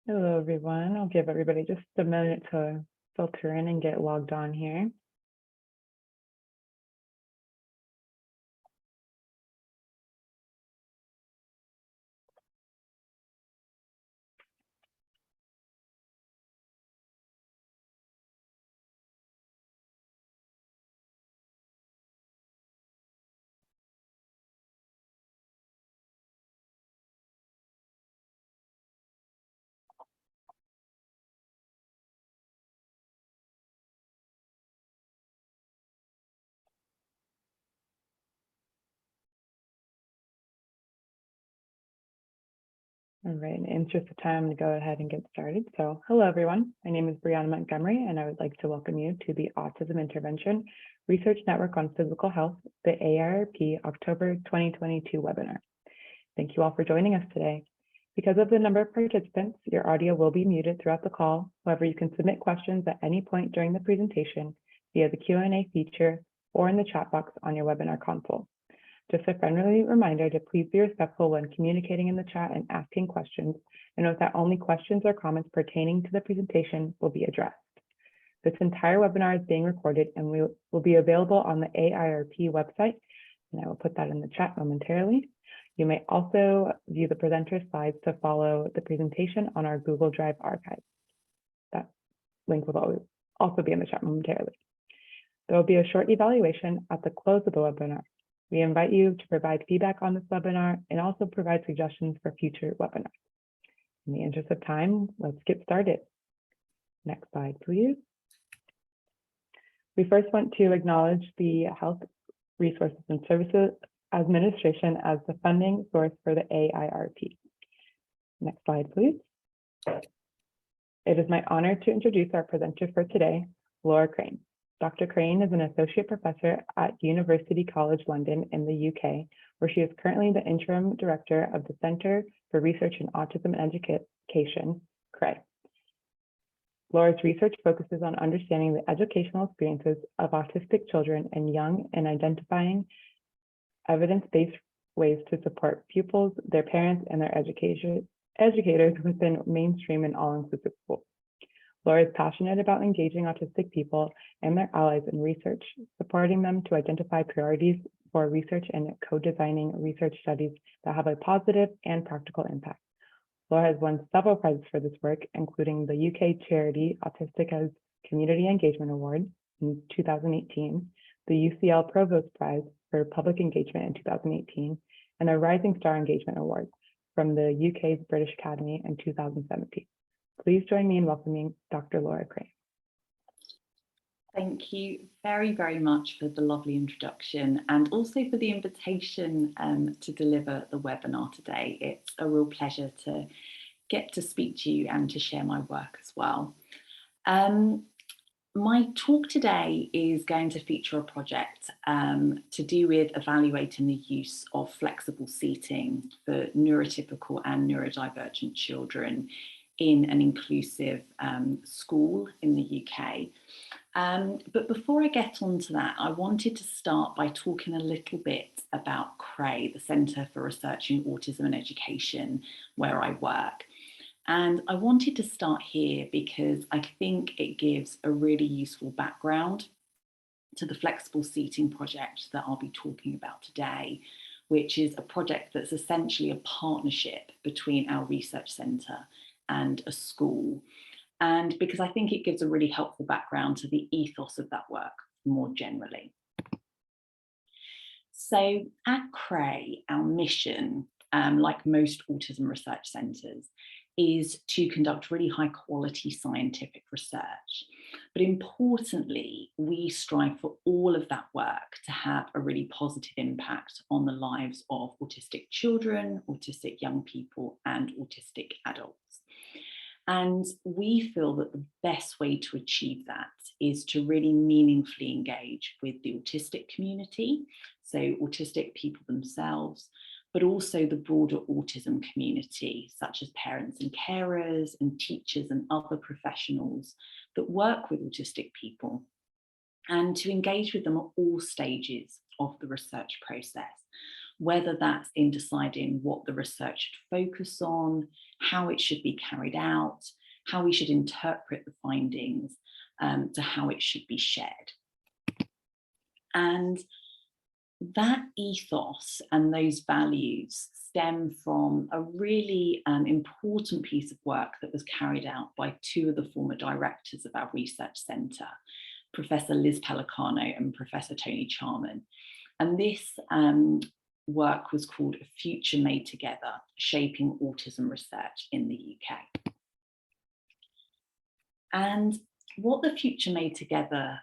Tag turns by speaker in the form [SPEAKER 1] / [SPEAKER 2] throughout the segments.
[SPEAKER 1] Hello, everyone. I'll give everybody just a minute to filter in and get logged on here. All right, in the interest of time, I'm going to go ahead and get started. So hello, everyone. My name is Brianna Montgomery, and I would like to welcome you to the Autism Intervention Research Network on Physical Health, the AIRP October 2022 webinar. Thank you all for joining us today. Because of the number of participants, your audio will be muted throughout the call. However, you can submit questions at any point during the presentation via the Q&A feature or in the chat box on your webinar console. Just a friendly reminder to please be respectful when communicating in the chat and asking questions, and note that only questions or comments pertaining to the presentation will be addressed. This entire webinar is being recorded and will be available on the AIRP website, and I will put that in the chat momentarily. You may also view the presenter slides to follow the presentation on our Google Drive archive. That link will also be in the chat momentarily. There will be a short evaluation at the close of the webinar. We invite you to provide feedback on this webinar and also provide suggestions for future webinars. In the interest of time, let's get started. Next slide, please. We first want to acknowledge the Health Resources and Services Administration as the funding source for the AIRP. Next slide, please. It is my honor to introduce our presenter for today, Laura Crane. Dr. Crane is an associate professor at University College London in the UK, where she is currently the interim director of the Centre for Research in Autism and Education, CRAE. Laura's research focuses on understanding the educational experiences of autistic children and young and identifying evidence-based ways to support pupils, their parents, and their educators within mainstream and all-inclusive schools. Laura is passionate about engaging autistic people and their allies in research, supporting them to identify priorities for research and co-designing research studies that have a positive and practical impact. Laura has won several prizes for this work, including the UK charity Autistic as Community Engagement Award in 2018, the UCL Provost Prize for Public Engagement in 2018, and the Rising Star Engagement Award from the UK's British Academy in 2017. Please join me in welcoming Dr. Laura Crane.
[SPEAKER 2] Thank you very, very much for the lovely introduction and also for the invitation to deliver the webinar today. It's a real pleasure to get to speak to you and to share my work as well. My talk today is going to feature a project to do with evaluating the use of flexible seating for neurotypical and neurodivergent children in an inclusive school in the UK. But before I get onto that, I wanted to start by talking a little bit about CRAE, the Centre for Research in Autism and Education, where I work. And I wanted to start here because I think it gives a really useful background to the flexible seating project that I'll be talking about today, which is a project that's essentially a partnership between our research centre and a school. And because I think it gives a really helpful background to the ethos of that work more generally. So at CRAE, our mission, like most autism research centres, is to conduct really high quality scientific research. But importantly, we strive for all of that work to have a really positive impact on the lives of autistic children, autistic young people, and autistic adults. And we feel that the best way to achieve that is to really meaningfully engage with the autistic community, so autistic people themselves, but also the broader autism community, such as parents and carers and teachers and other professionals that work with autistic people, and to engage with them at all stages of the research process, whether that's in deciding what the research should focus on, how it should be carried out, how we should interpret the findings, to how it should be shared. And that ethos and those values stem from a really important piece of work that was carried out by two of the former directors of our research centre, Professor Liz Pellicano and Professor Tony Charman. And this work was called A Future Made Together, Shaping Autism Research in the UK. And what the Future Made Together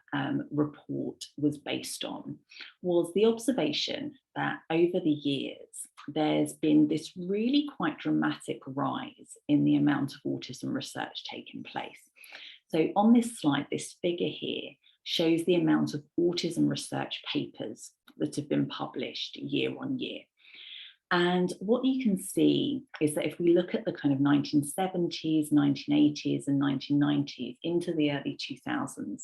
[SPEAKER 2] report was based on was the observation that over the years, there's been this really quite dramatic rise in the amount of autism research taking place. So on this slide, this figure here shows the amount of autism research papers that have been published year on year. And what you can see is that if we look at the kind of 1970s, 1980s and 1990s into the early 2000s,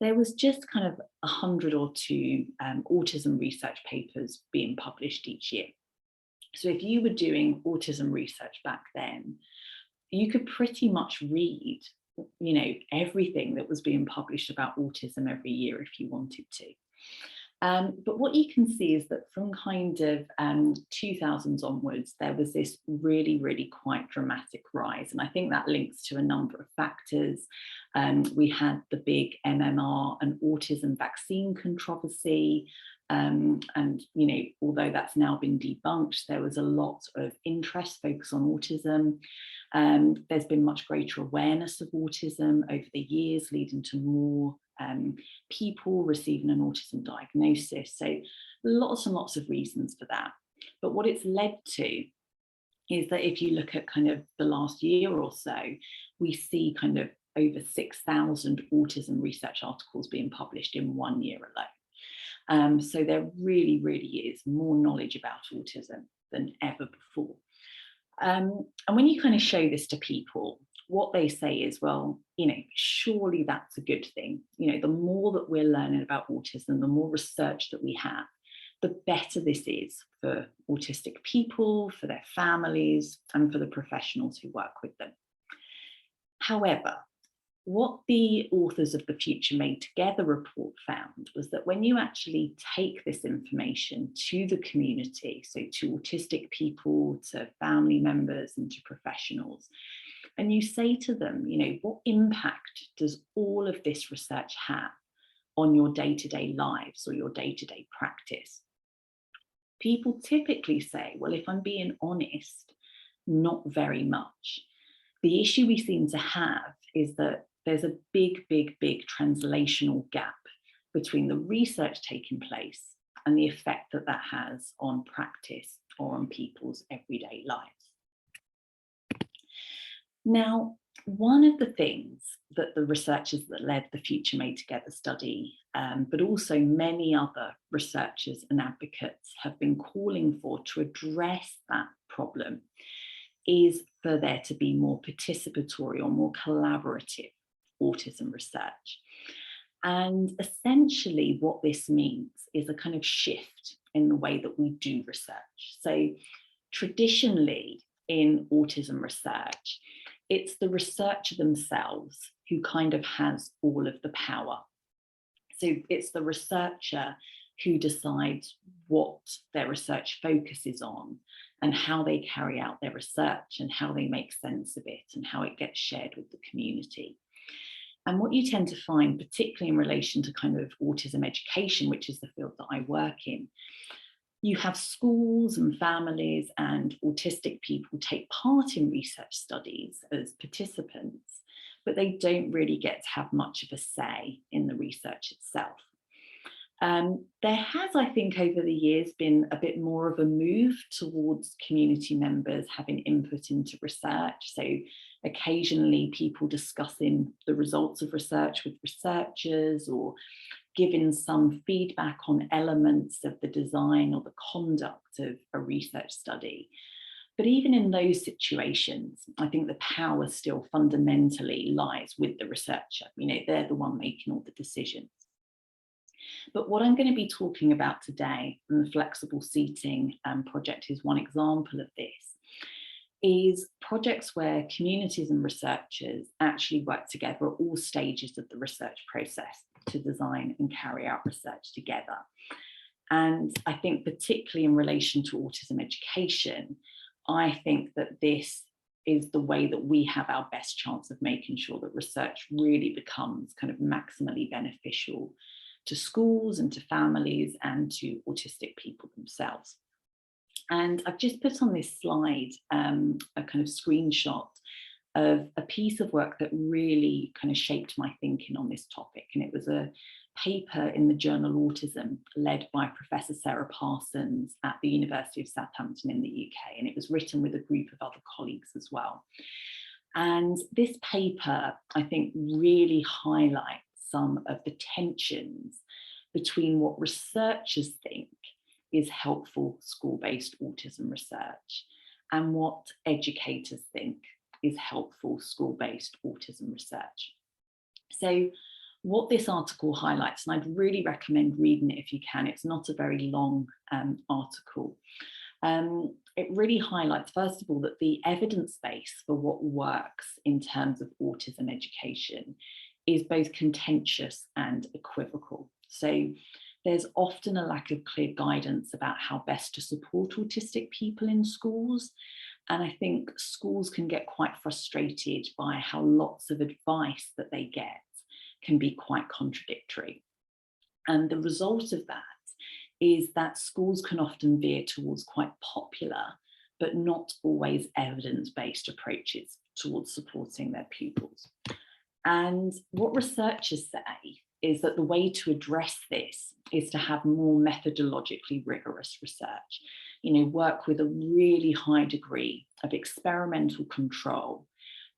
[SPEAKER 2] there was just kind of 100 or two autism research papers being published each year. So if you were doing autism research back then, you could pretty much read, you know, everything that was being published about autism every year if you wanted to. But what you can see is that from kind of 2000s onwards, there was this really, really quite dramatic rise. And I think that links to a number of factors. We had the big MMR and autism vaccine controversy. And, you know, although that's now been debunked, there was a lot of interest focused on autism. There's been much greater awareness of autism over the years, leading to more people receiving an autism diagnosis. So lots and lots of reasons for that. But what it's led to is that if you look at kind of the last year or so, we see kind of over 6,000 autism research articles being published in 1 year alone. So there really, really is more knowledge about autism than ever before. And when you kind of show this to people, what they say is, well, you know, surely that's a good thing. You know, the more that we're learning about autism, the more research that we have, the better this is for autistic people, for their families, and for the professionals who work with them. However, what the authors of the Future Made Together report found was that when you actually take this information to the community, so to autistic people, to family members and to professionals, and you say to them, you know, what impact does all of this research have on your day-to-day lives or your day-to-day practice? People typically say, well, if I'm being honest, not very much. The issue we seem to have is that there's a big, big, big translational gap between the research taking place and the effect that that has on practice or on people's everyday lives. Now, one of the things that the researchers that led the Future Made Together study, but also many other researchers and advocates have been calling for to address that problem is for there to be more participatory or more collaborative autism research. And essentially what this means is a kind of shift in the way that we do research. So traditionally in autism research, it's the researcher themselves who kind of has all of the power. So it's the researcher who decides what their research focuses on and how they carry out their research and how they make sense of it and how it gets shared with the community. And what you tend to find, particularly in relation to kind of autism education, which is the field that I work in, you have schools and families and autistic people take part in research studies as participants, but they don't really get to have much of a say in the research itself. There has, I think, over the years been a bit more of a move towards community members having input into research. So occasionally people discussing the results of research with researchers or giving some feedback on elements of the design or the conduct of a research study. But even in those situations, I think the power still fundamentally lies with the researcher. You know, they're the one making all the decisions. But what I'm going to be talking about today, and the flexible seating project is one example of this, is projects where communities and researchers actually work together at all stages of the research process to design and carry out research together. And I think particularly in relation to autism education, I think that this is the way that we have our best chance of making sure that research really becomes kind of maximally beneficial to schools and to families and to autistic people themselves. And I've just put on this slide a kind of screenshot of a piece of work that really kind of shaped my thinking on this topic. And it was a paper in the journal Autism led by Professor Sarah Parsons at the University of Southampton in the UK. And it was written with a group of other colleagues as well. And this paper, I think, really highlights some of the tensions between what researchers think is helpful school-based autism research and what educators think is helpful school-based autism research. So what this article highlights, and I'd really recommend reading it if you can, it's not a very long article. It really highlights, first of all, that the evidence base for what works in terms of autism education is both contentious and equivocal. So there's often a lack of clear guidance about how best to support autistic people in schools. And I think schools can get quite frustrated by how lots of advice that they get can be quite contradictory. And the result of that is that schools can often veer towards quite popular, but not always evidence-based approaches towards supporting their pupils. And what researchers say is that the way to address this is to have more methodologically rigorous research, work with a really high degree of experimental control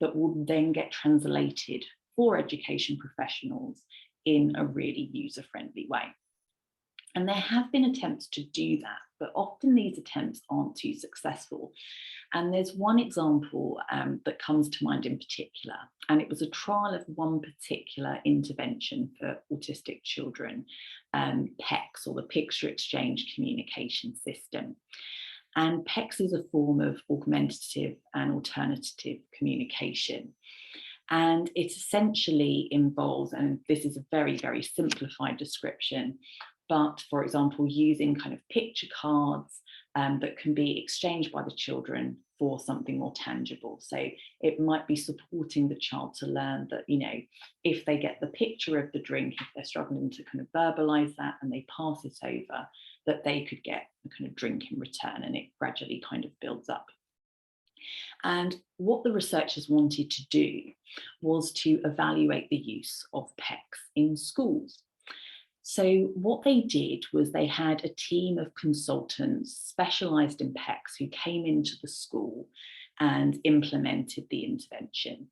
[SPEAKER 2] that will then get translated for education professionals in a really user-friendly way. And there have been attempts to do that, but often these attempts aren't too successful. And there's one example that comes to mind in particular, and it was a trial of one particular intervention for autistic children, PECS, or the Picture Exchange Communication System. And PECS is a form of augmentative and alternative communication. And it essentially involves, and this is a very, very simplified description, but for example, using kind of picture cards that can be exchanged by the children for something more tangible. So it might be supporting the child to learn that, if they get the picture of the drink, if they're struggling to kind of verbalize that and they pass it over, that they could get a kind of drink in return, and it gradually kind of builds up. And what the researchers wanted to do was to evaluate the use of PECS in schools. So what they did was they had a team of consultants specialised in PECS who came into the school and implemented the intervention.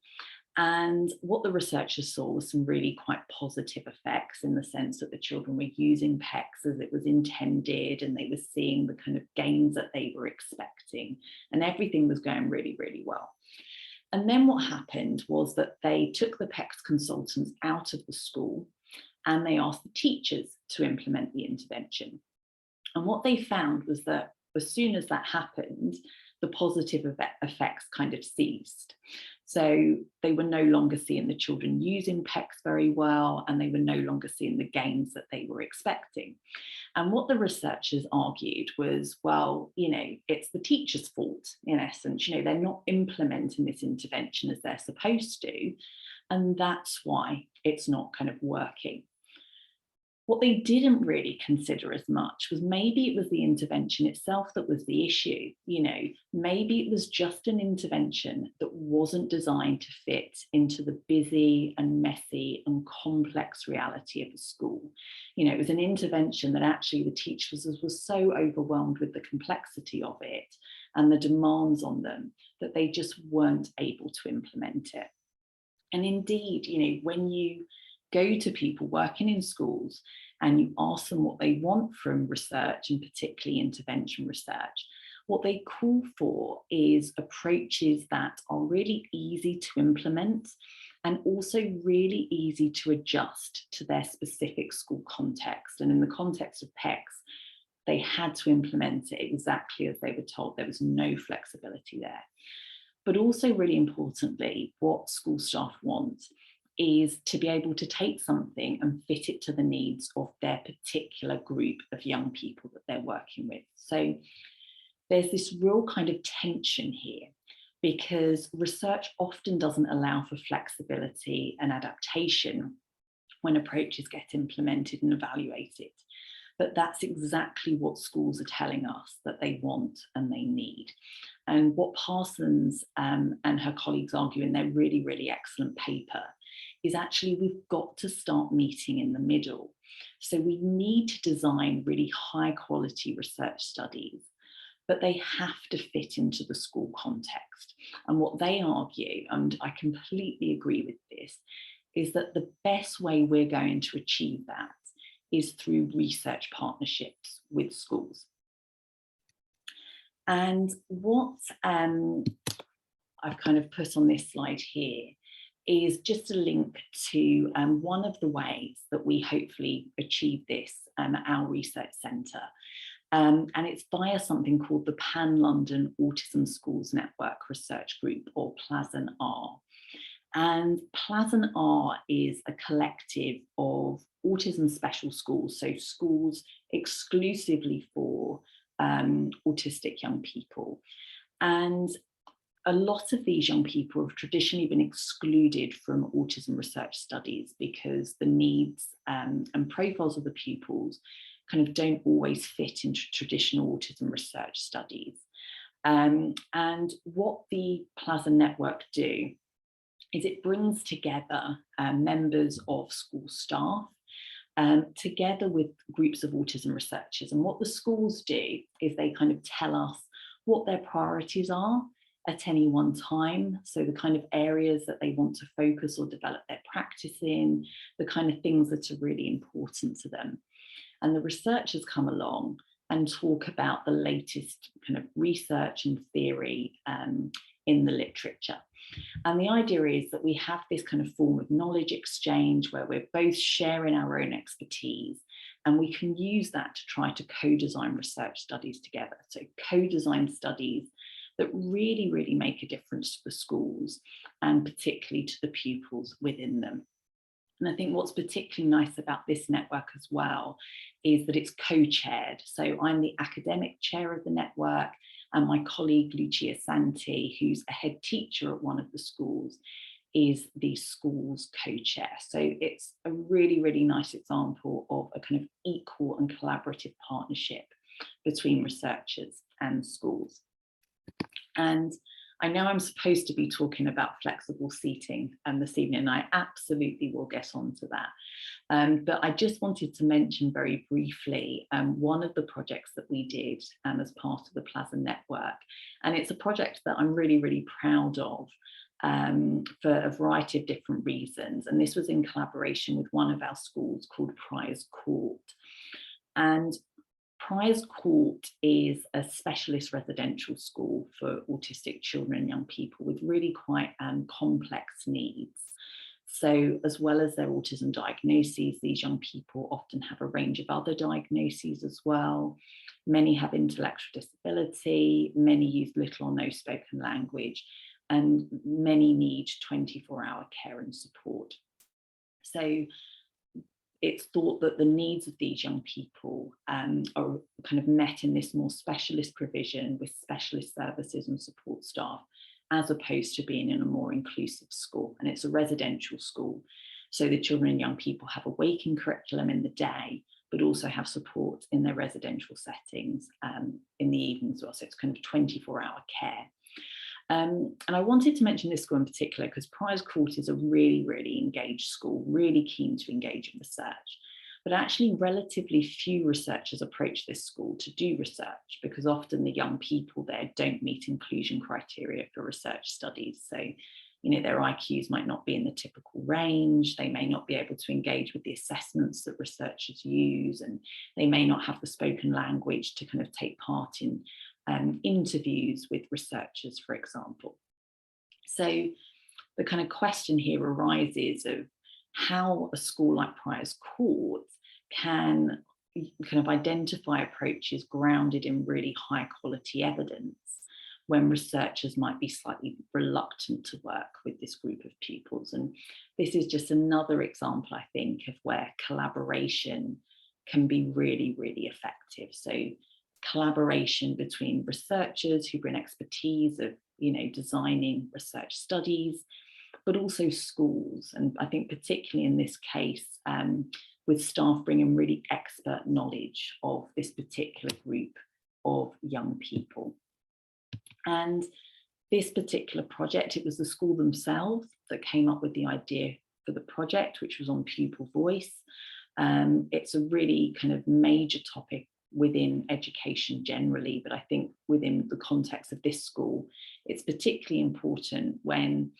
[SPEAKER 2] And what the researchers saw was some really quite positive effects, in the sense that the children were using PECS as it was intended, and they were seeing the kind of gains that they were expecting, and everything was going really, really well. And then what happened was that they took the PECS consultants out of the school and they asked the teachers to implement the intervention. And what they found was that as soon as that happened, the positive effects kind of ceased. So they were no longer seeing the children using PECS very well, and they were no longer seeing the gains that they were expecting. And what the researchers argued was, well, it's the teacher's fault, in essence. They're not implementing this intervention as they're supposed to, and that's why it's not kind of working. What they didn't really consider as much was maybe it was the intervention itself that was the issue. Maybe it was just an intervention that wasn't designed to fit into the busy and messy and complex reality of the school. It was an intervention that actually the teachers was so overwhelmed with the complexity of it and the demands on them that they just weren't able to implement it. And indeed, when you go to people working in schools and you ask them what they want from research, and particularly intervention research, what they call for is approaches that are really easy to implement and also really easy to adjust to their specific school context. And in the context of PECs, they had to implement it exactly as they were told. There was no flexibility there. But also, really importantly, what school staff want is to be able to take something and fit it to the needs of their particular group of young people that they're working with. So there's this real kind of tension here, because research often doesn't allow for flexibility and adaptation when approaches get implemented and evaluated. But that's exactly what schools are telling us that they want and they need. And what Parsons and her colleagues argue in their really, really excellent paper is actually we've got to start meeting in the middle. So we need to design really high quality research studies, but they have to fit into the school context. And what they argue, and I completely agree with this, is that the best way we're going to achieve that is through research partnerships with schools. And what I've kind of put on this slide here is just a link to one of the ways that we hopefully achieve this at our research centre. And it's via something called the Pan-London Autism Schools Network Research Group, or PLASN-R. And PLASN-R is a collective of autism special schools, so schools exclusively for autistic young people. And a lot of these young people have traditionally been excluded from autism research studies because the needs and profiles of the pupils kind of don't always fit into traditional autism research studies. And what the PLASN network do is it brings together members of school staff together with groups of autism researchers. And what the schools do is they kind of tell us what their priorities are at any one time. So the kind of areas that they want to focus or develop their practice in, the kind of things that are really important to them. And the researchers come along and talk about the latest kind of research and theory in the literature. And the idea is that we have this kind of form of knowledge exchange where we're both sharing our own expertise, and we can use that to try to co-design research studies together. So co-design studies that really, really make a difference to the schools and particularly to the pupils within them. And I think what's particularly nice about this network as well is that it's co-chaired. So I'm the academic chair of the network, and my colleague Lucia Santi, who's a head teacher at one of the schools, is the school's co-chair. So it's a really, really nice example of a kind of equal and collaborative partnership between researchers and schools. And I know I'm supposed to be talking about flexible seating this evening, and I absolutely will get on to that. But I just wanted to mention very briefly one of the projects that we did as part of the PLASN network. And it's a project that I'm really, really proud of for a variety of different reasons. And this was in collaboration with one of our schools called Priors Court. And Priors Court is a specialist residential school for autistic children and young people with really quite complex needs. So as well as their autism diagnoses, these young people often have a range of other diagnoses as well. Many have intellectual disability, many use little or no spoken language, and many need 24-hour care and support. So it's thought that the needs of these young people are kind of met in this more specialist provision with specialist services and support staff, as opposed to being in a more inclusive school. And it's a residential school. So the children and young people have a waking curriculum in the day, but also have support in their residential settings in the evenings as well. So it's kind of 24-hour care. And I wanted to mention this school in particular because Priors Court is a really, really engaged school, really keen to engage in research. But actually relatively few researchers approach this school to do research because often the young people there don't meet inclusion criteria for research studies. So, you know, their IQs might not be in the typical range, they may not be able to engage with the assessments that researchers use, and they may not have the spoken language to kind of take part in interviews with researchers, for example. So the kind of question here arises of how a school like Prior's Court can kind of identify approaches grounded in really high quality evidence when researchers might be slightly reluctant to work with this group of pupils. And this is just another example, I think, of where collaboration can be really, really effective. So collaboration between researchers who bring expertise of, designing research studies, but also schools. And I think particularly in this case, with staff bringing really expert knowledge of this particular group of young people. And this particular project, it was the school themselves that came up with the idea for the project, which was on pupil voice. It's a really kind of major topic within education generally, but I think within the context of this school, it's particularly important when,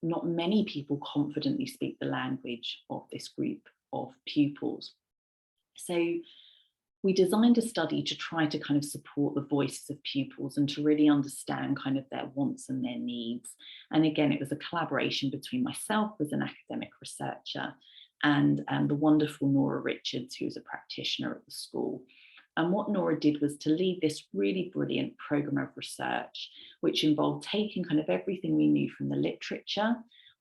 [SPEAKER 2] not many people confidently speak the language of this group of pupils. So we designed a study to try to kind of support the voices of pupils and to really understand kind of their wants and their needs. And again, it was a collaboration between myself as an academic researcher and the wonderful Nora Richards, who was a practitioner at the school. And what Nora did was to lead this really brilliant program of research, which involved taking kind of everything we knew from the literature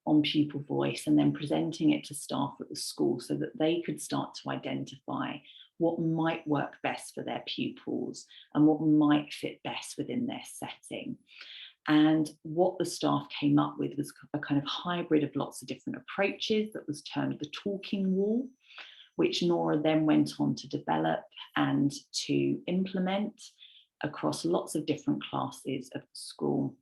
[SPEAKER 2] on pupil voice and then presenting it to staff at the school so that they could start to identify what might work best for their pupils and what might fit best within their setting. And what the staff came up with was a kind of hybrid of lots of different approaches that was termed the talking wall, which Nora then went on to develop and to implement across lots of different classes of the school.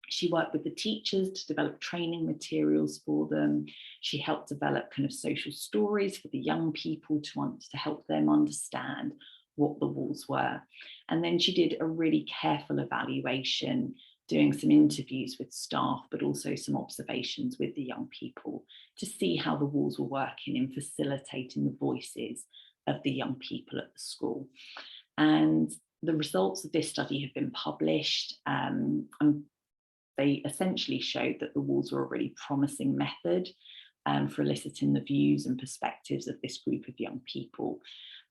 [SPEAKER 2] She worked with the teachers to develop training materials for them. She helped develop kind of social stories for the young people to help them understand what the walls were. And then she did a really careful evaluation, doing some interviews with staff, but also some observations with the young people to see how the walls were working in facilitating the voices of the young people at the school. And the results of this study have been published. And they essentially showed that the walls were a really promising method for eliciting the views and perspectives of this group of young people.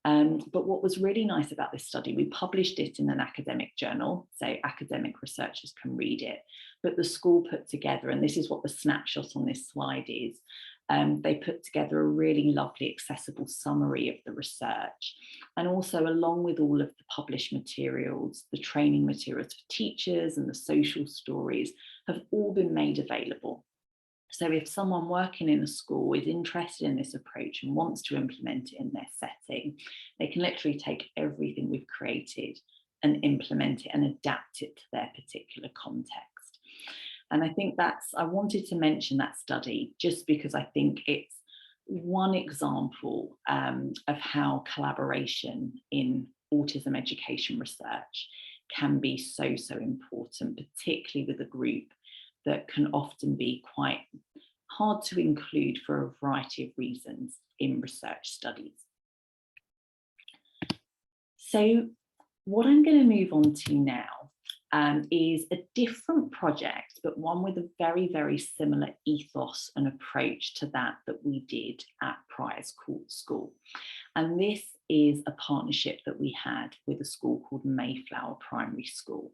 [SPEAKER 2] But what was really nice about this study, we published it in an academic journal, so academic researchers can read it, but the school put together, and this is what the snapshot on this slide is, they put together a really lovely accessible summary of the research. And also along with all of the published materials, the training materials for teachers and the social stories have all been made available. So if someone working in a school is interested in this approach and wants to implement it in their setting, they can literally take everything we've created and implement it and adapt it to their particular context. And I think I wanted to mention that study just because I think it's one example of how collaboration in autism education research can be so important, particularly with a group that can often be quite hard to include for a variety of reasons in research studies. So what I'm going to move on to now is a different project, but one with a very, very similar ethos and approach to that we did at Prior's Court School. And this is a partnership that we had with a school called Mayflower Primary School.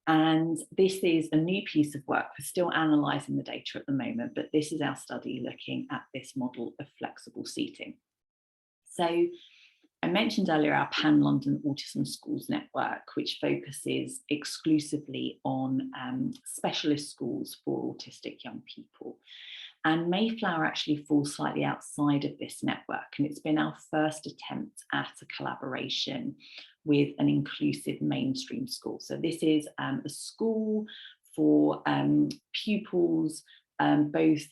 [SPEAKER 2] And this is a new piece of work. We're still analysing the data at the moment, but this is our study looking at this model of flexible seating. So I mentioned earlier our Pan-London Autism Schools Network, which focuses exclusively on specialist schools for autistic young people. And Mayflower actually falls slightly outside of this network, and it's been our first attempt at a collaboration with an inclusive mainstream school. So this is a school for pupils, both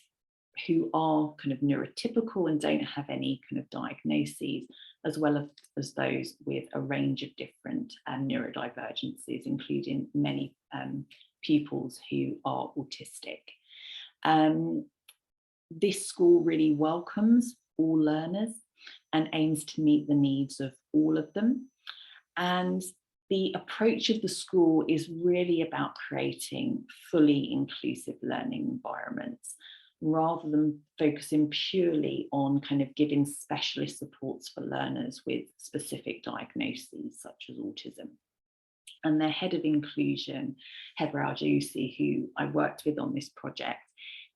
[SPEAKER 2] who are kind of neurotypical and don't have any kind of diagnoses, as well as those with a range of different neurodivergencies, including many pupils who are autistic. This school really welcomes all learners and aims to meet the needs of all of them. And the approach of the school is really about creating fully inclusive learning environments, rather than focusing purely on kind of giving specialist supports for learners with specific diagnoses such as autism. And their head of inclusion, Heather Al-Jousi, who I worked with on this project,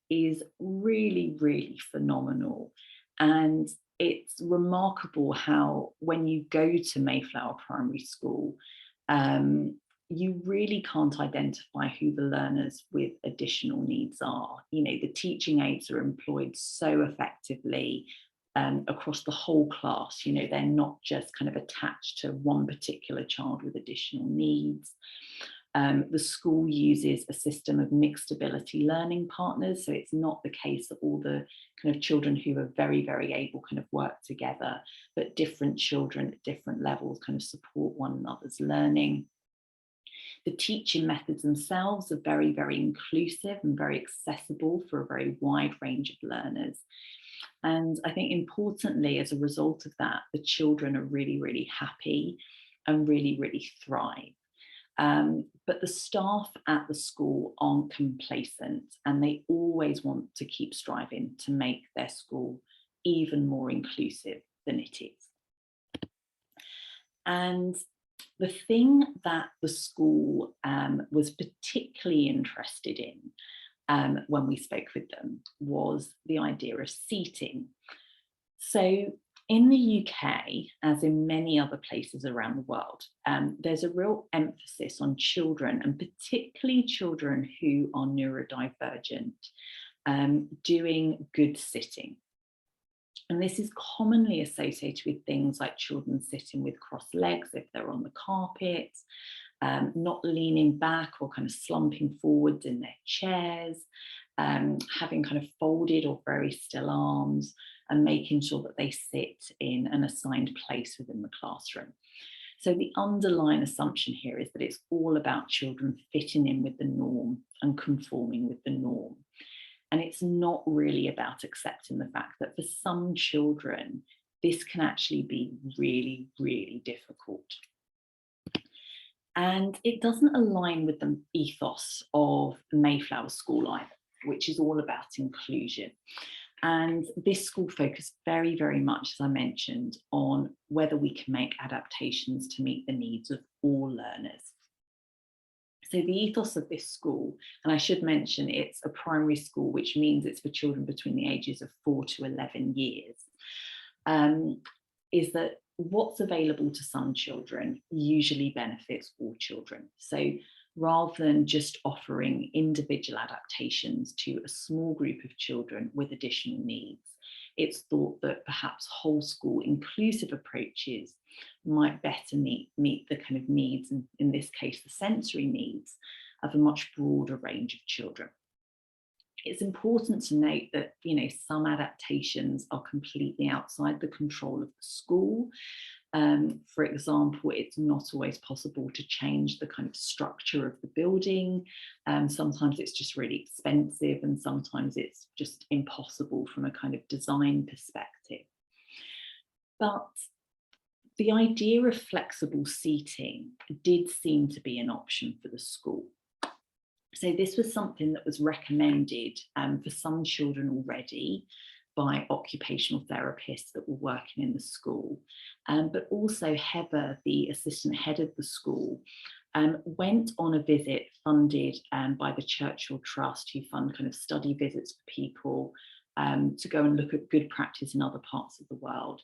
[SPEAKER 2] is really, really phenomenal. And it's remarkable how when you go to Mayflower Primary School, you really can't identify who the learners with additional needs are. You know, the teaching aides are employed so effectively across the whole class. You know, they're not just kind of attached to one particular child with additional needs. The school uses a system of mixed ability learning partners. So it's not the case that all the kind of children who are very, very able kind of work together, but different children at different levels kind of support one another's learning. The teaching methods themselves are very, very inclusive and very accessible for a very wide range of learners. And I think importantly, as a result of that, the children are really, really happy and really, really thrive. But the staff at the school aren't complacent, and they always want to keep striving to make their school even more inclusive than it is. And the thing that the school was particularly interested in when we spoke with them was the idea of seating. So in the UK, as in many other places around the world, there's a real emphasis on children, and particularly children who are neurodivergent, doing good sitting. And this is commonly associated with things like children sitting with crossed legs if they're on the carpet, not leaning back or kind of slumping forwards in their chairs, having kind of folded or very still arms, and making sure that they sit in an assigned place within the classroom. So the underlying assumption here is that it's all about children fitting in with the norm and conforming with the norm. And it's not really about accepting the fact that for some children, this can actually be really, really difficult. And it doesn't align with the ethos of Mayflower School either, which is all about inclusion. And this school focused very, very much, as I mentioned, on whether we can make adaptations to meet the needs of all learners. So the ethos of this school, and I should mention it's a primary school, which means it's for children between the ages of 4 to 11 years, is that what's available to some children usually benefits all children. So rather than just offering individual adaptations to a small group of children with additional needs, it's thought that perhaps whole school inclusive approaches might better meet the kind of needs, and in this case, the sensory needs of a much broader range of children. It's important to note that, you know, some adaptations are completely outside the control of the school. For example, it's not always possible to change the kind of structure of the building. Sometimes it's just really expensive, and sometimes it's just impossible from a kind of design perspective. But the idea of flexible seating did seem to be an option for the school. So this was something that was recommended for some children already by occupational therapists that were working in the school. But also Heather, the assistant head of the school, went on a visit funded by the Churchill Trust, who fund kind of study visits for people to go and look at good practice in other parts of the world.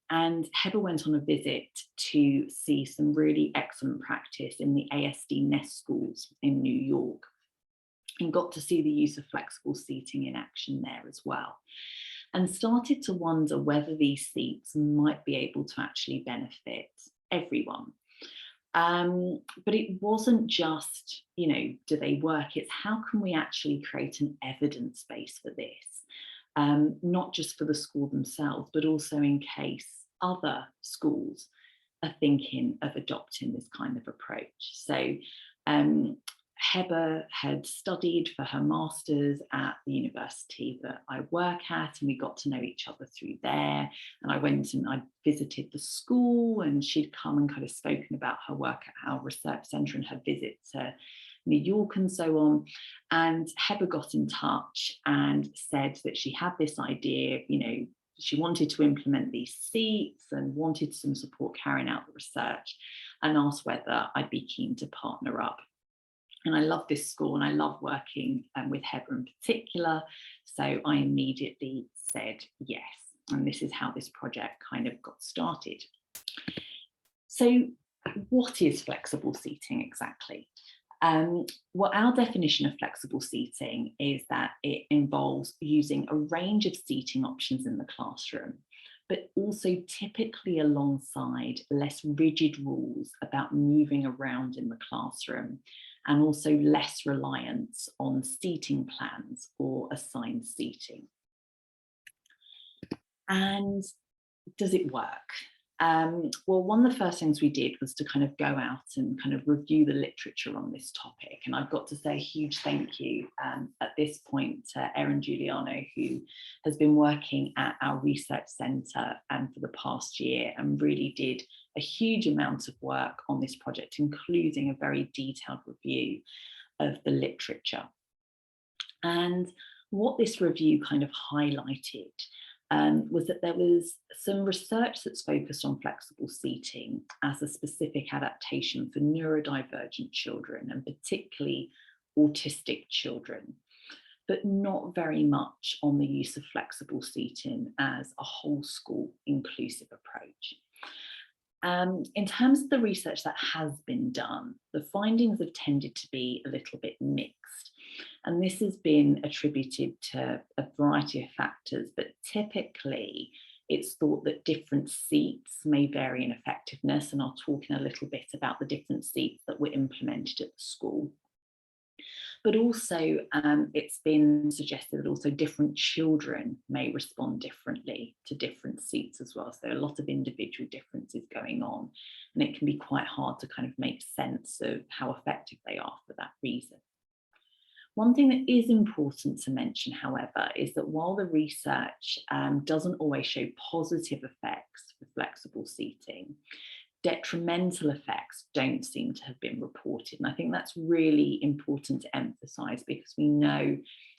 [SPEAKER 2] And Heather went on a visit to see some really excellent practice in the ASD Nest schools in New York, and got to see the use of flexible seating in action there as well, and started to wonder whether these seats might be able to actually benefit everyone. But it wasn't just, you know, do they work? It's how can we actually create an evidence base for this? Not just for the school themselves, but also in case other schools are thinking of adopting this kind of approach. So Heba had studied for her master's at the university that I work at, and we got to know each other through there. And I went and I visited the school, and she'd come and kind of spoken about her work at our research centre and her visit to New York and so on. And Heba got in touch and said that she had this idea, she wanted to implement these seats and wanted some support carrying out the research, and asked whether I'd be keen to partner up. And I love this school and I love working with Heba in particular. So I immediately said yes. And this is how this project kind of got started. So what is flexible seating exactly? Well, our definition of flexible seating is that it involves using a range of seating options in the classroom, but also typically alongside less rigid rules about moving around in the classroom, and also less reliance on seating plans or assigned seating. And does it work? Well, one of the first things we did was to kind of go out and kind of review the literature on this topic. And I've got to say a huge thank you at this point to Erin Giuliano, who has been working at our research centre for the past year and really did a huge amount of work on this project, including a very detailed review of the literature. And what this review kind of highlighted was that there was some research that's focused on flexible seating as a specific adaptation for neurodivergent children, and particularly autistic children, but not very much on the use of flexible seating as a whole school inclusive approach. In terms of the research that has been done, the findings have tended to be a little bit mixed. And this has been attributed to a variety of factors, but typically it's thought that different seats may vary in effectiveness. And I'll talk in a little bit about the different seats that were implemented at the school. But also it's been suggested that also different children may respond differently to different seats as well. So there are a lot of individual differences going on, and it can be quite hard to kind of make sense of how effective they are for that reason. One thing that is important to mention, however, is that while the research doesn't always show positive effects for flexible seating, detrimental effects don't seem to have been reported. And I think that's really important to emphasise, because we know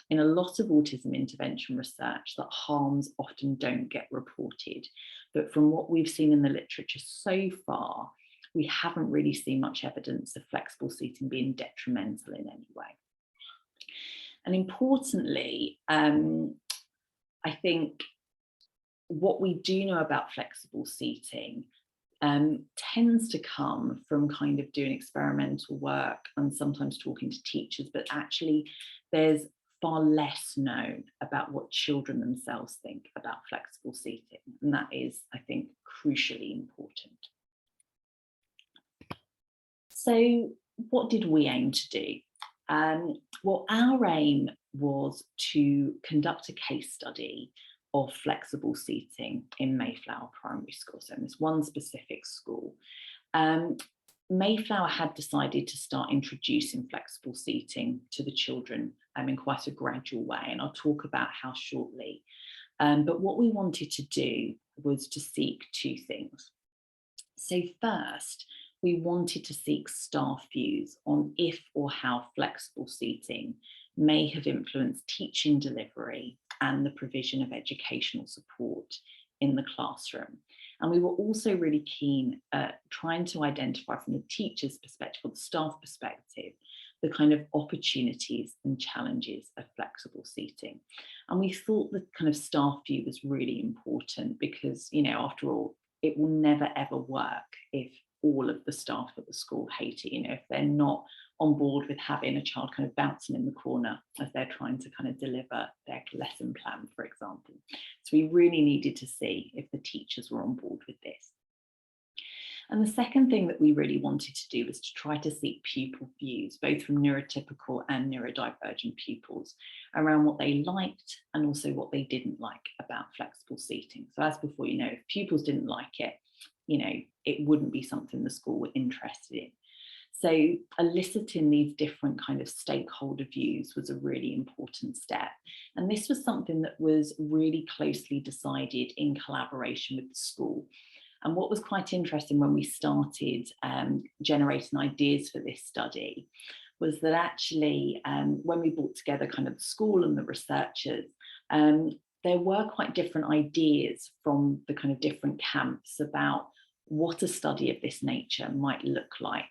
[SPEAKER 2] in a lot of autism intervention research that harms often don't get reported. But from what we've seen in the literature so far, we haven't really seen much evidence of flexible seating being detrimental in any way. And importantly, I think what we do know about flexible seating tends to come from kind of doing experimental work and sometimes talking to teachers, but actually there's far less known about what children themselves think about flexible seating. And that is, I think, crucially important. So what did we aim to do? Well, our aim was to conduct a case study of flexible seating in Mayflower Primary School, so in this one specific school. Mayflower had decided to start introducing flexible seating to the children in quite a gradual way, and I'll talk about how shortly. But what we wanted to do was to seek two things. So first, we wanted to seek staff views on if or how flexible seating may have influenced teaching delivery and the provision of educational support in the classroom. And we were also really keen at trying to identify from the teacher's perspective or the staff perspective, the kind of opportunities and challenges of flexible seating. And we thought the kind of staff view was really important because, after all, it will never ever work if all of the staff at the school hate it, if they're not on board with having a child kind of bouncing in the corner as they're trying to kind of deliver their lesson plan, for example. So we really needed to see if the teachers were on board with this. And the second thing that we really wanted to do was to try to seek pupil views, both from neurotypical and neurodivergent pupils, around what they liked and also what they didn't like about flexible seating. So as before, if pupils didn't like it, it wouldn't be something the school were interested in. So eliciting these different kind of stakeholder views was a really important step. And this was something that was really closely decided in collaboration with the school. And what was quite interesting when we started generating ideas for this study was that actually when we brought together kind of the school and the researchers, there were quite different ideas from the kind of different camps about what a study of this nature might look like.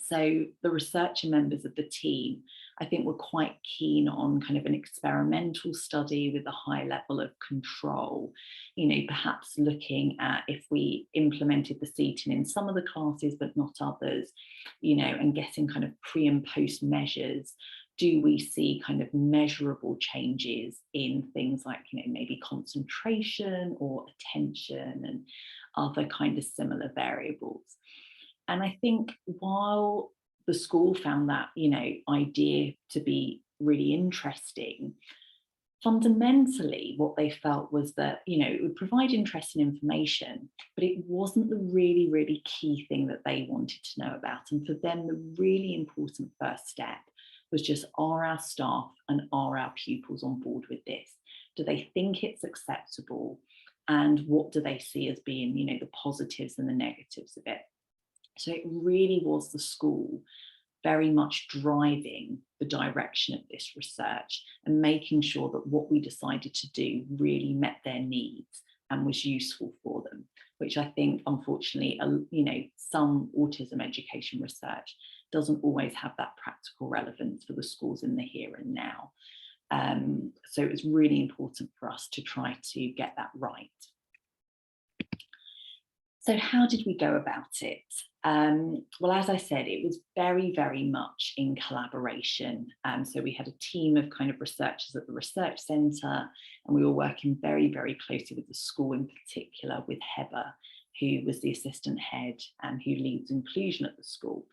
[SPEAKER 2] So the researcher members of the team, I think, were quite keen on kind of an experimental study with a high level of control, perhaps looking at if we implemented the seating in some of the classes but not others, and getting kind of pre and post measures. Do we see kind of measurable changes in things like, maybe concentration or attention and other kind of similar variables? And I think while the school found that, idea to be really interesting, fundamentally what they felt was that, it would provide interesting information, but it wasn't the really, really key thing that they wanted to know about. And for them, the really important first step was just, are our staff and are our pupils on board with this? Do they think it's acceptable? And what do they see as being, the positives and the negatives of it? So it really was the school very much driving the direction of this research and making sure that what we decided to do really met their needs and was useful for them, which I think, unfortunately, some autism education research doesn't always have that practical relevance for the schools in the here and now. So it was really important for us to try to get that right. So how did we go about it? Well, as I said, it was very, very much in collaboration. So we had a team of kind of researchers at the research centre, and we were working very, very closely with the school, in particular with Heber, who was the assistant head and who leads inclusion at the school.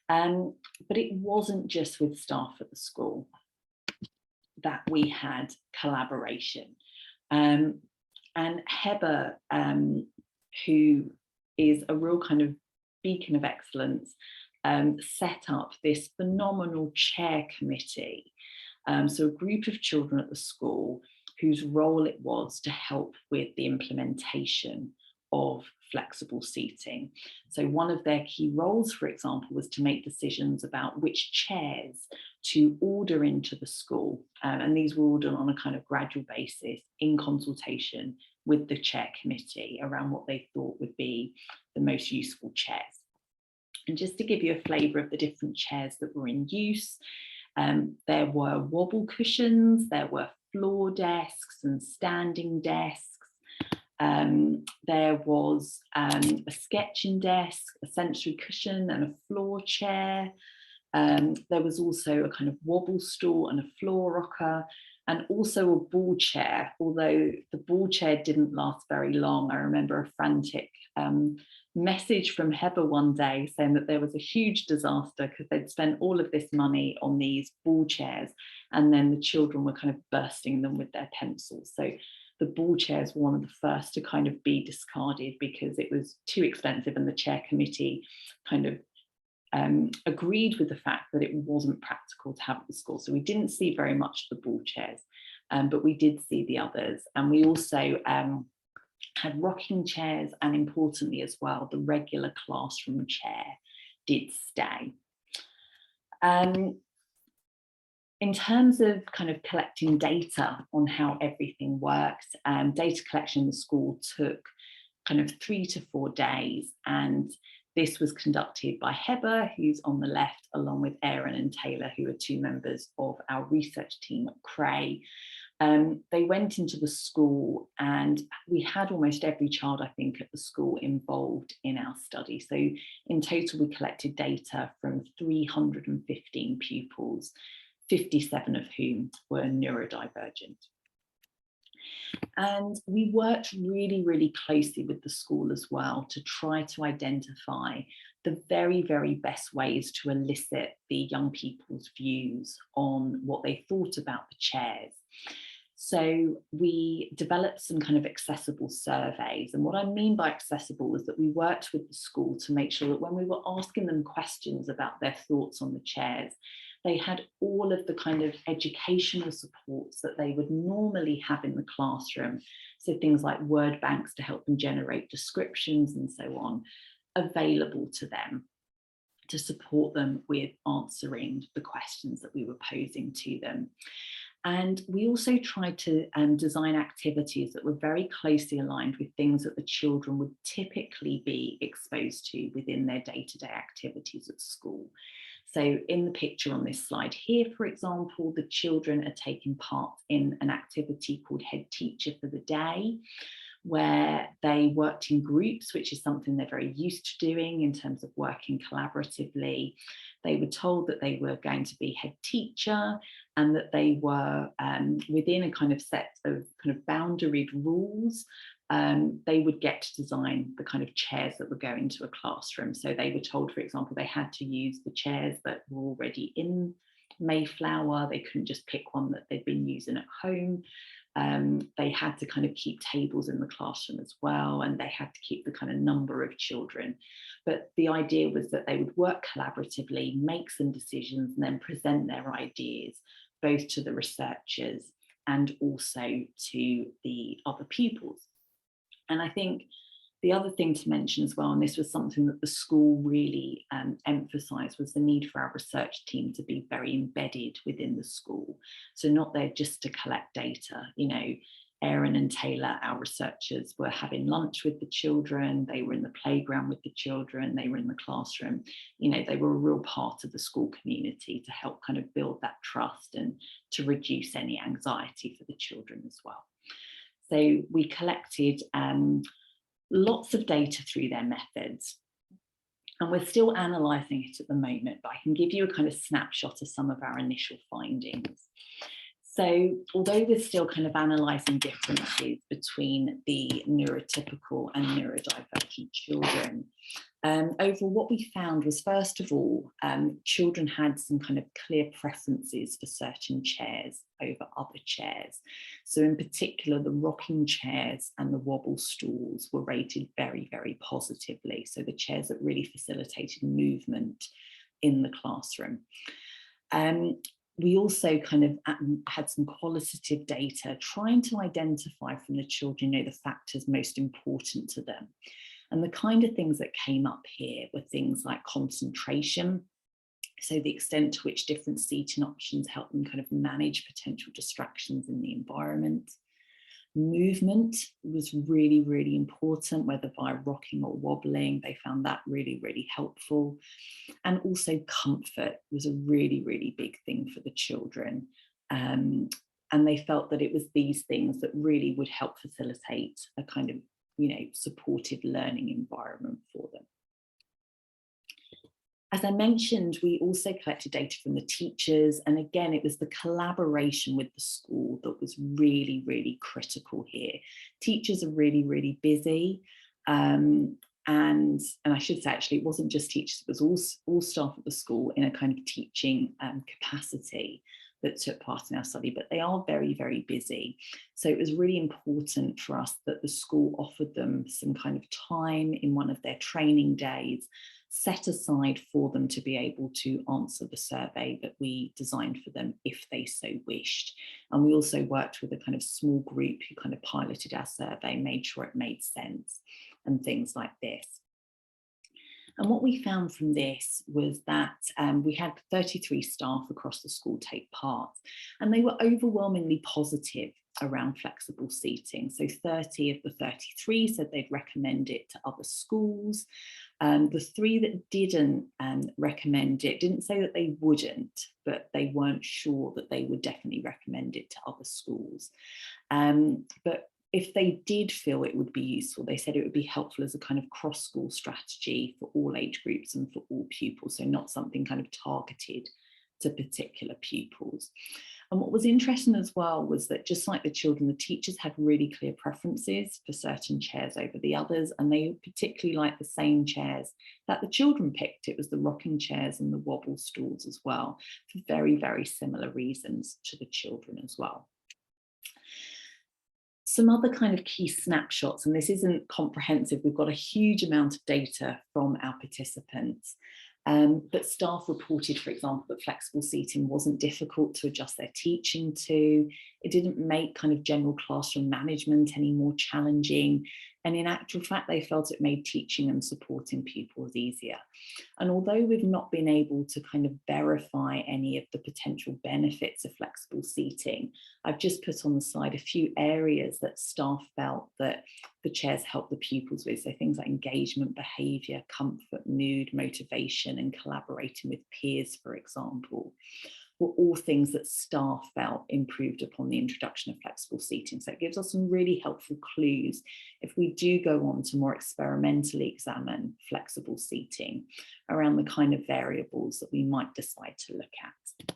[SPEAKER 2] But it wasn't just with staff at the school that we had collaboration. And Heber, who is a real kind of beacon of excellence, set up this phenomenal chair committee. So a group of children at the school whose role it was to help with the implementation of flexible seating. So one of their key roles, for example, was to make decisions about which chairs to order into the school. And these were ordered on a kind of gradual basis in consultation with the chair committee around what they thought would be the most useful chairs. And just to give you a flavour of the different chairs that were in use, there were wobble cushions, there were floor desks and standing desks. There was a sketching desk, a sensory cushion and a floor chair. There was also a kind of wobble stool and a floor rocker, and also a ball chair, although the ball chair didn't last very long. I remember a frantic message from Heber one day saying that there was a huge disaster because they'd spent all of this money on these ball chairs, and then the children were kind of bursting them with their pencils. So the ball chairs were one of the first to kind of be discarded because it was too expensive, and the chair committee kind of agreed with the fact that it wasn't practical to have at the school. So we didn't see very much the ball chairs, but we did see the others. And we also had rocking chairs, and importantly as well, the regular classroom chair did stay. In terms of kind of collecting data on how everything worked, data collection in the school took kind of 3 to 4 days, and this was conducted by Heber, who's on the left, along with Aaron and Taylor, who are 2 members of our research team at CRAE. They went into the school, and we had almost every child, I think, at the school involved in our study. So in total, we collected data from 315 pupils, 57 of whom were neurodivergent. And we worked really, really closely with the school as well to try to identify the very, very best ways to elicit the young people's views on what they thought about the chairs. So we developed some kind of accessible surveys. And what I mean by accessible is that we worked with the school to make sure that when we were asking them questions about their thoughts on the chairs, they had all of the kind of educational supports that they would normally have in the classroom. So things like word banks to help them generate descriptions and so on, available to them to support them with answering the questions that we were posing to them. And we also tried to design activities that were very closely aligned with things that the children would typically be exposed to within their day-to-day activities at school. So in the picture on this slide here, for example, the children are taking part in an activity called Head Teacher for the Day, where they worked in groups, which is something they're very used to doing in terms of working collaboratively. They were told that they were going to be head teacher and that they were within a kind of set of kind of boundaried rules. They would get to design the kind of chairs that would go into a classroom. So they were told, for example, they had to use the chairs that were already in Mayflower. They couldn't just pick one that they'd been using at home. They had to kind of keep tables in the classroom as well, and they had to keep the kind of number of children. But the idea was that they would work collaboratively, make some decisions, and then present their ideas, both to the researchers and also to the other pupils. And I think the other thing to mention as well, and this was something that the school really emphasised, was the need for our research team to be very embedded within the school. So not there just to collect data. You know, Erin and Taylor, our researchers, were having lunch with the children, they were in the playground with the children, they were in the classroom. You know, they were a real part of the school community to help kind of build that trust and to reduce any anxiety for the children as well. So we collected lots of data through their methods. And we're still analysing it at the moment, but I can give you a kind of snapshot of some of our initial findings. So although we're still kind of analysing differences between the neurotypical and neurodivergent children, overall what we found was, first of all, children had some kind of clear preferences for certain chairs over other chairs. So in particular, the rocking chairs and the wobble stools were rated very, very positively. So the chairs that really facilitated movement in the classroom. We also kind of had some qualitative data trying to identify from the children, you know, the factors most important to them. And the kind of things that came up here were things like concentration. So the extent to which different seating options help them kind of manage potential distractions in the environment. Movement was really, really important, whether by rocking or wobbling. They found that really, really helpful. And also comfort was a really, really big thing for the children. And they felt that it was these things that really would help facilitate a kind of, you know, supportive learning environment for them. As I mentioned, we also collected data from the teachers. And again, it was the collaboration with the school that was really, really critical here. Teachers are really, really busy. And I should say, actually, it wasn't just teachers, it was all staff at the school in a kind of teaching capacity that took part in our study, but they are very, very busy. So it was really important for us that the school offered them some kind of time in one of their training days, set aside for them to be able to answer the survey that we designed for them if they so wished. And we also worked with a kind of small group who kind of piloted our survey, made sure it made sense and things like this. And what we found from this was that we had 33 staff across the school take part, and they were overwhelmingly positive around flexible seating. So 30 of the 33 said they'd recommend it to other schools. The 3 that didn't recommend it didn't say that they wouldn't, but they weren't sure that they would definitely recommend it to other schools. But if they did feel it would be useful, they said it would be helpful as a kind of cross-school strategy for all age groups and for all pupils, so not something kind of targeted to particular pupils. And what was interesting as well was that, just like the children, the teachers had really clear preferences for certain chairs over the others, and they particularly liked the same chairs that the children picked. It was the rocking chairs and the wobble stools as well, for very, very similar reasons to the children as well. Some other kind of key snapshots, and this isn't comprehensive, we've got a huge amount of data from our participants, but staff reported, for example, that flexible seating wasn't difficult to adjust their teaching to. It didn't make kind of general classroom management any more challenging. And in actual fact, they felt it made teaching and supporting pupils easier. And although we've not been able to kind of verify any of the potential benefits of flexible seating, I've just put on the slide a few areas that staff felt that the chairs helped the pupils with. So things like engagement, behaviour, comfort, mood, motivation, and collaborating with peers, for example, were all things that staff felt improved upon the introduction of flexible seating. So it gives us some really helpful clues if we do go on to more experimentally examine flexible seating around the kind of variables that we might decide to look at.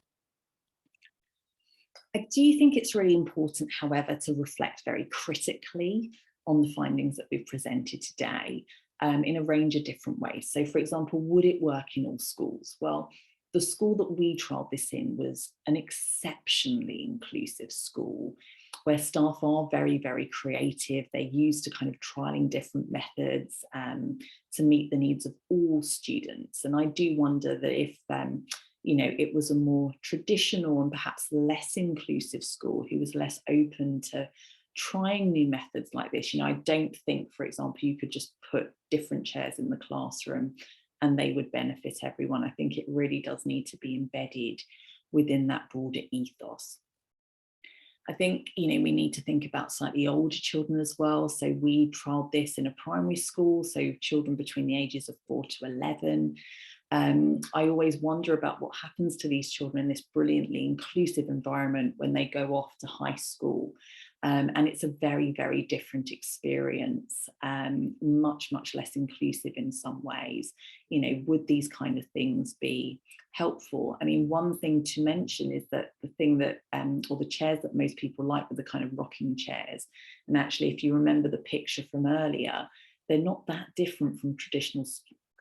[SPEAKER 2] I do think it's really important, however, to reflect very critically on the findings that we've presented today in a range of different ways. So, for example, would it work in all schools? Well, the school that we trialled this in was an exceptionally inclusive school where staff are very, very creative. They're used to kind of trialling different methods to meet the needs of all students. And I do wonder that if it was a more traditional and perhaps less inclusive school who was less open to trying new methods like this. I don't think, for example, you could just put different chairs in the classroom and they would benefit everyone. I think it really does need to be embedded within that broader ethos. I think, we need to think about slightly older children as well. So we trialled this in a primary school, so children between the ages of 4 to 11. I always wonder about what happens to these children in this brilliantly inclusive environment when they go off to high school. And it's a very, very different experience, much, much less inclusive in some ways. Would these kind of things be helpful? I mean, one thing to mention is that the thing that, or the chairs that most people like were the kind of rocking chairs. And actually, if you remember the picture from earlier, they're not that different from traditional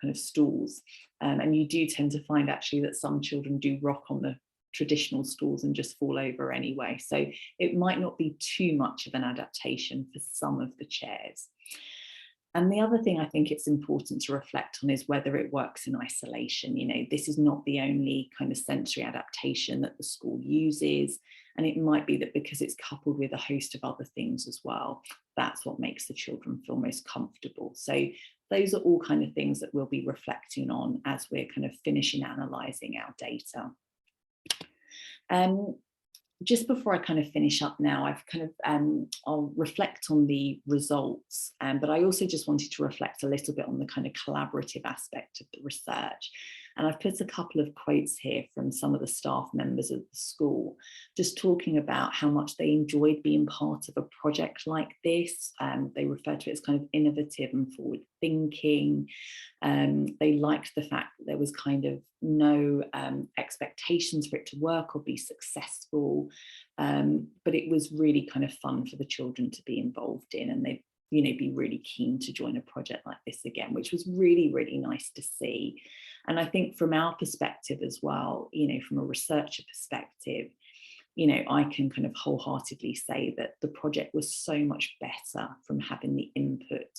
[SPEAKER 2] kind of stools. And you do tend to find actually that some children do rock on the traditional stools and just fall over anyway. So it might not be too much of an adaptation for some of the chairs. And the other thing I think it's important to reflect on is whether it works in isolation. This is not the only kind of sensory adaptation that the school uses. And it might be that because it's coupled with a host of other things as well, that's what makes the children feel most comfortable. So those are all kind of things that we'll be reflecting on as we're kind of finishing analysing our data. Just before I kind of finish up now, I'll reflect on the results, but I also just wanted to reflect a little bit on the kind of collaborative aspect of the research. And I've put a couple of quotes here from some of the staff members of the school, just talking about how much they enjoyed being part of a project like this. They refer to it as kind of innovative and forward thinking. They liked the fact that there was kind of no expectations for it to work or be successful, but it was really kind of fun for the children to be involved in, and they'd be really keen to join a project like this again, which was really, really nice to see. And I think from our perspective as well, from a researcher perspective, I can kind of wholeheartedly say that the project was so much better from having the input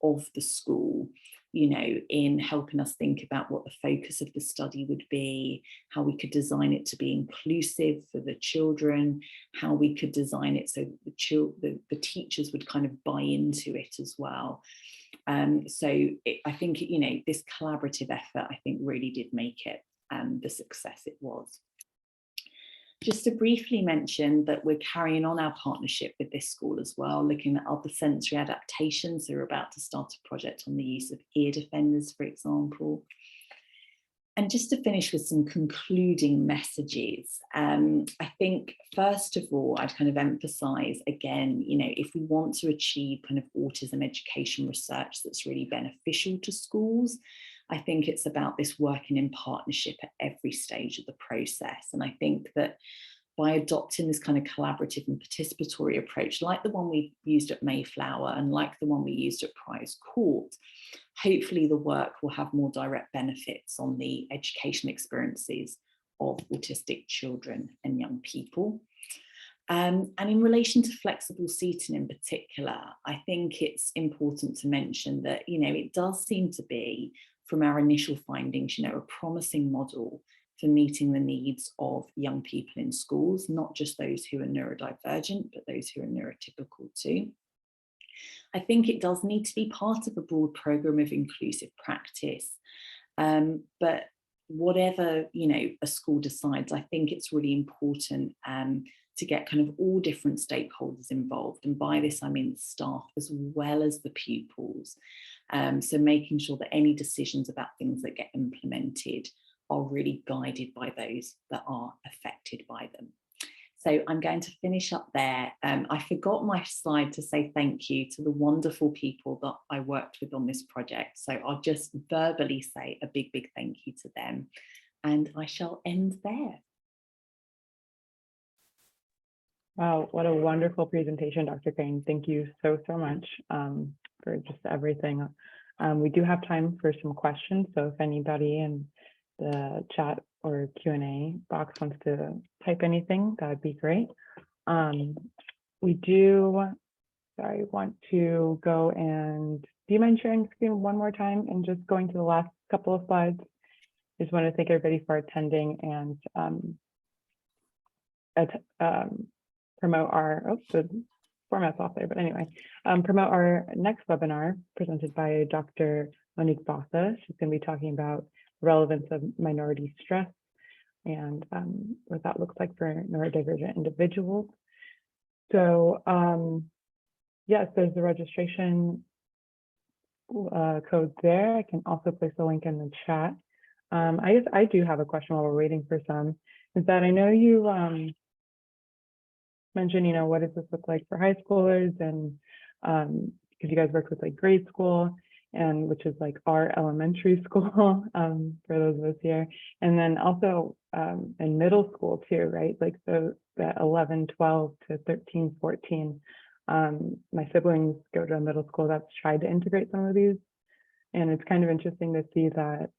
[SPEAKER 2] of the school, in helping us think about what the focus of the study would be, how we could design it to be inclusive for the children, how we could design it so the teachers would kind of buy into it as well. I think, this collaborative effort, I think, really did make it the success it was. Just to briefly mention that we're carrying on our partnership with this school as well, looking at other sensory adaptations. So we're about to start a project on the use of ear defenders, for example. And just to finish with some concluding messages, I think, first of all, I'd kind of emphasize again, if we want to achieve kind of autism education research that's really beneficial to schools, I think it's about this working in partnership at every stage of the process. And I think that by adopting this kind of collaborative and participatory approach, like the one we used at Mayflower and like the one we used at Prize Court, hopefully the work will have more direct benefits on the educational experiences of autistic children and young people. And in relation to flexible seating in particular, I think it's important to mention that, it does seem to be, from our initial findings, a promising model for meeting the needs of young people in schools, not just those who are neurodivergent, but those who are neurotypical too. I think it does need to be part of a broad program of inclusive practice. But whatever, a school decides, I think it's really important to get kind of all different stakeholders involved. And by this, I mean the staff as well as the pupils. So making sure that any decisions about things that get implemented are really guided by those that are affected by them. So I'm going to finish up there. I forgot my slide to say thank you to the wonderful people that I worked with on this project. So I'll just verbally say a big, big thank you to them. And I shall end there.
[SPEAKER 1] Wow, what a wonderful presentation, Dr. Crane. Thank you so much for just everything. We do have time for some questions. So if anybody in the chat or Q&A box wants to type anything, that would be great. We do, sorry, want to go and, do you mind sharing the screen one more time and just going to the last couple of slides? I just want to thank everybody for attending and promote our, oh, the format's off there, but anyway, promote our next webinar presented by Dr. Monique Botha. She's going to be talking about relevance of minority stress and what that looks like for neurodivergent individuals. So yes, there's the registration code there. I can also place a link in the chat. I guess I do have a question while we're waiting for some, is that I know you mentioned, what does this look like for high schoolers, and because you guys work with like grade school, and which is like our elementary school for those of us here, and then also in middle school too, right? Like so that 11, 12 to 13, 14. My siblings go to a middle school that's tried to integrate some of these, and it's kind of interesting to see that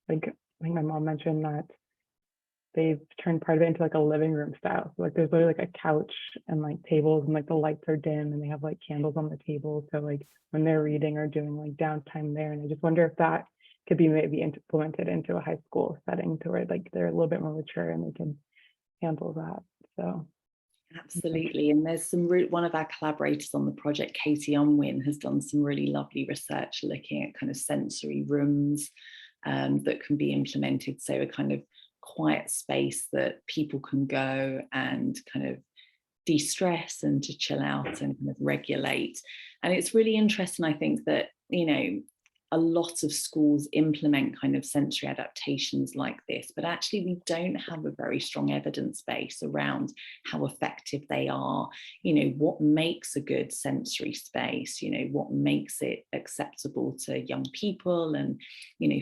[SPEAKER 1] like I think my mom mentioned that they've turned part of it into like a living room style. So like there's literally like a couch and like tables, and like the lights are dim, and they have like candles on the table. So like when they're reading or doing like downtime there, and I just wonder if that could be maybe implemented into a high school setting to where like they're a little bit more mature and they can handle that. So
[SPEAKER 2] absolutely. And there's some one of our collaborators on the project, Katie Unwin, has done some really lovely research looking at kind of sensory rooms that can be implemented. So a kind of quiet space that people can go and kind of de-stress and to chill out and kind of regulate. And it's really interesting, I think, that a lot of schools implement kind of sensory adaptations like this, but actually we don't have a very strong evidence base around how effective they are, what makes a good sensory space, what makes it acceptable to young people and,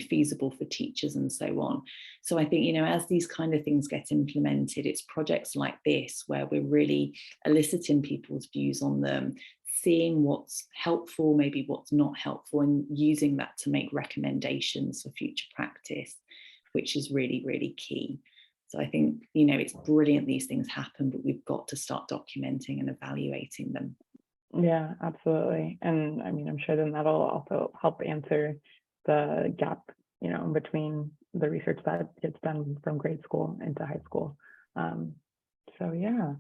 [SPEAKER 2] feasible for teachers and so on. So I think, as these kind of things get implemented, it's projects like this where we're really eliciting people's views on them, seeing what's helpful, maybe what's not helpful, and using that to make recommendations for future practice, which is really, really key. So I think, it's brilliant these things happen, but we've got to start documenting and evaluating them.
[SPEAKER 1] Yeah, absolutely. And I mean, I'm sure then that'll also help answer the gap, in between the research that gets done from grade school into high school. So yeah.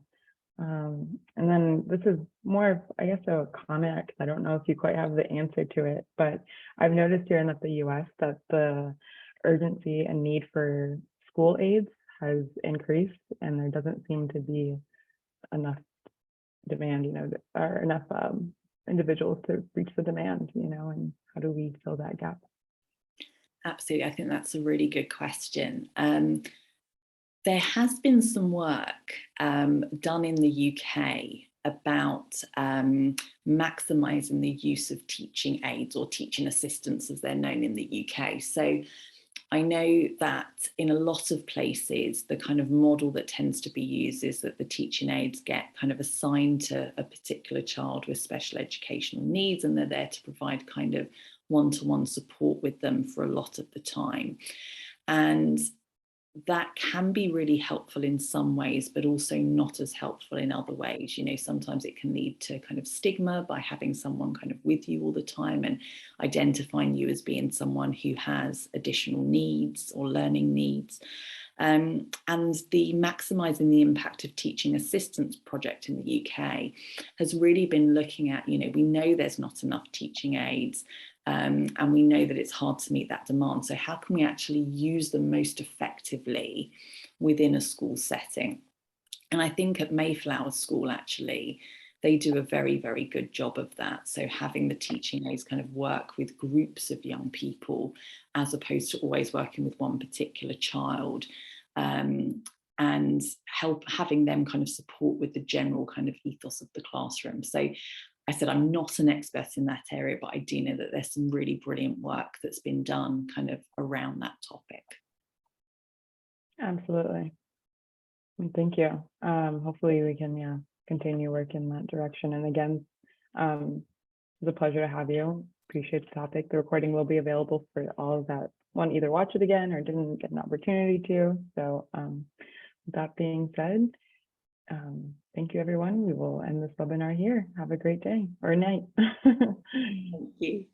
[SPEAKER 1] And then this is more of, I guess, a comment, because I don't know if you quite have the answer to it, but I've noticed here in the US that the urgency and need for school aids has increased, and there doesn't seem to be enough demand, or enough individuals to reach the demand, and how do we fill that gap?
[SPEAKER 2] Absolutely. I think that's a really good question. There has been some work done in the UK about maximising the use of teaching aids, or teaching assistants as they're known in the UK. So I know that in a lot of places, the kind of model that tends to be used is that the teaching aids get kind of assigned to a particular child with special educational needs, and they're there to provide kind of one-to-one support with them for a lot of the time. And that can be really helpful in some ways, but also not as helpful in other ways. You know, sometimes it can lead to kind of stigma by having someone kind of with you all the time and identifying you as being someone who has additional needs or learning needs. And the Maximising the Impact of Teaching Assistants project in the UK has really been looking at, you know, we know there's not enough teaching aids, and we know that it's hard to meet that demand. So how can we actually use them most effectively within a school setting? And I think at Mayflower School, actually, they do a very, very good job of that. So having the teaching aids kind of work with groups of young people, as opposed to always working with one particular child, and having them kind of support with the general kind of ethos of the classroom. So I said, I'm not an expert in that area, but I do know that there's some really brilliant work that's been done kind of around that topic.
[SPEAKER 1] Absolutely. Thank you. Hopefully we can continue work in that direction. And again, it's a pleasure to have you. Appreciate the topic. The recording will be available for all that want to either watch it again or didn't get an opportunity to. So with that being said, thank you, everyone. We will end this webinar here. Have a great day or night.
[SPEAKER 2] Thank you.